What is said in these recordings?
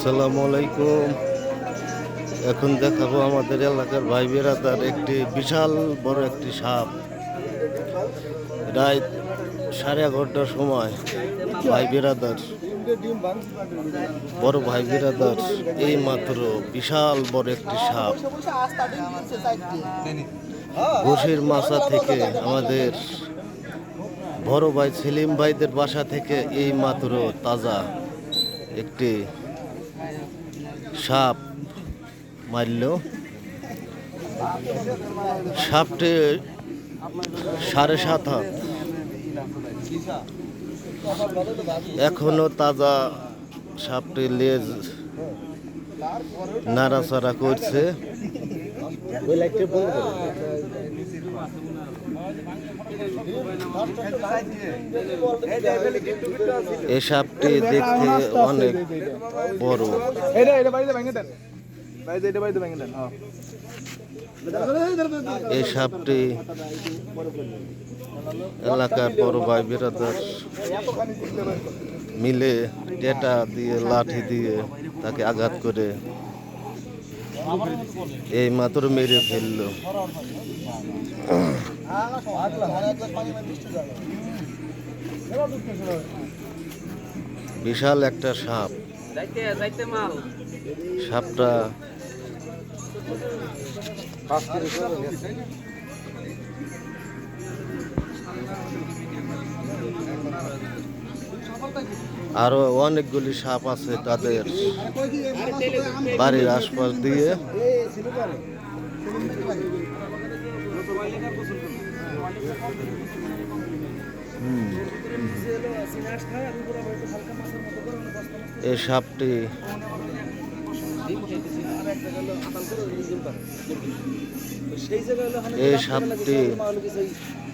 আসসালামু আলাইকুম। এখন দেখাবো আমাদের এলাকার ভাই বেড়াদার একটি বিশাল বড় একটি সাপ। রাত 11:30টার সময় ভাই বেড়াদার, বড় ভাই বেড়াদার এই মাত্র বিশাল বড় একটি সাপ ঘোষের মাছা থেকে আমাদের বড় ভাই সেলিম ভাইদের বাসা থেকে এই মাত্র তাজা একটি সাপ মারল। সাপটি 7.5 হাত, এখনো তাজা। সাপটি লেজ নাড়াচাড়া করছে। এই সাপটি দেখতে অনেক বড়। এই সাপটি এলাকার বড় ভাই বিরাদার মিলে টেটা দিয়ে লাঠি দিয়ে তাকে আঘাত করে এই মাত্র মেরে ফেলল। বিশাল একটা সাপ। সাপটা আরো অনেকগুলি সাপ আছে তাদের বাড়ির আশপাশ দিয়ে। এই সাপটি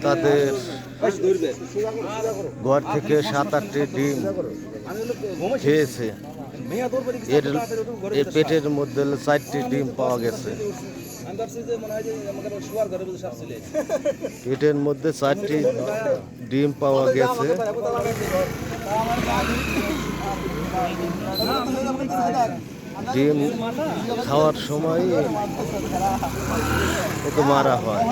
তাদের ঘর থেকে 7-8টি ডিম খেয়েছে। এর পেটের মধ্যে 4টি ডিম পাওয়া গেছে। পেটের মধ্যে 4টি ডিম পাওয়া গেছে। ডিম খাওয়ার সময় ওকে মারা হয়।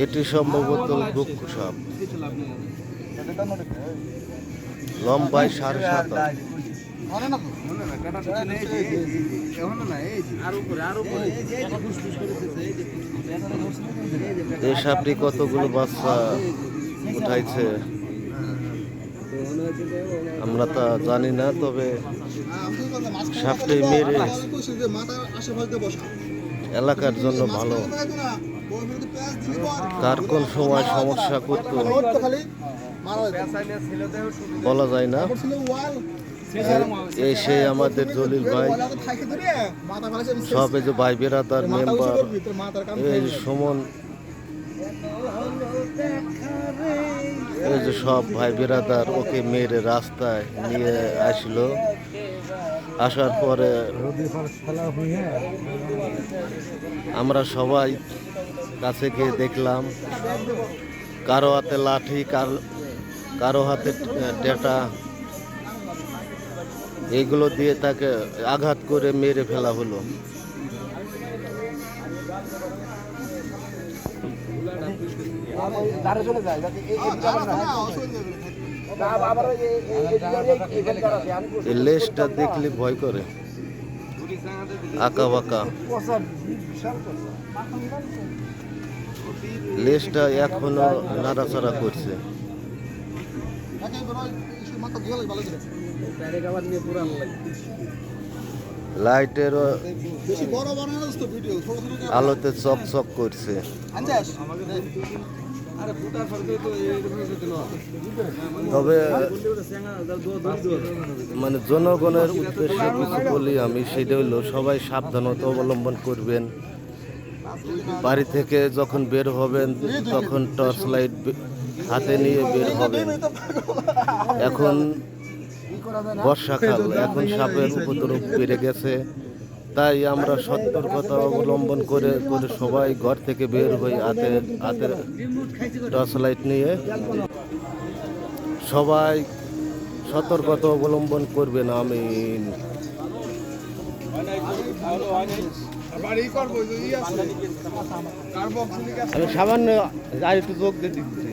এটি সম্ভবত গুক্কু সাপ, লম্বায় 7.5 হাত। এই সাপটি কতগুলো বাচ্চা উঠাইছে আমরা তা জানি না, তবে সাপটি মেরে এলাকার জন্য ভালো। কার কোন সময় সমস্যা করতো বলা যায় না। এই সেই আমাদের জলিল ভাই, সব এই যে ভাই বেড়াদার মেম্বার, এই সুমন, এই যে সব ভাই বেড়াদার ওকে মেরে রাস্তায় নিয়ে আসলো। আসার পরে আমরা সবাই কাছে গিয়ে দেখলাম কারো হাতে লাঠি, কারো হাতে টেটা, এইগুলো দিয়ে তাকে আঘাত করে মেরে ফেলা হলো। এই লেজটা দেখলে ভয় করে, আঁকা বাঁকা লেজটা এখনো নাড়াচাড়া করছে। লাইটের আলোতে চকচক করছে। তবে মানে জনগণের উদ্দেশ্যে কিছু বলি আমি, সেটা হলো সবাই সাবধানতা অবলম্বন করবেন। বাড়ি থেকে যখন বের হবেন তখন টর্চ লাইট হাতে নিয়ে বের হবেন। এখন বর্ষাকাল, এখন সাপের উপদ্রব বেড়ে গেছে। তাই আমরা সতর্কতা অবলম্বন করে করে সবাই ঘর থেকে বের হই হাতে টর্চ লাইট নিয়ে। সবাই সতর্কতা অবলম্বন করবেন। আমিন। আমি সামান্য আর একটু যোগ দিয়ে দিচ্ছি।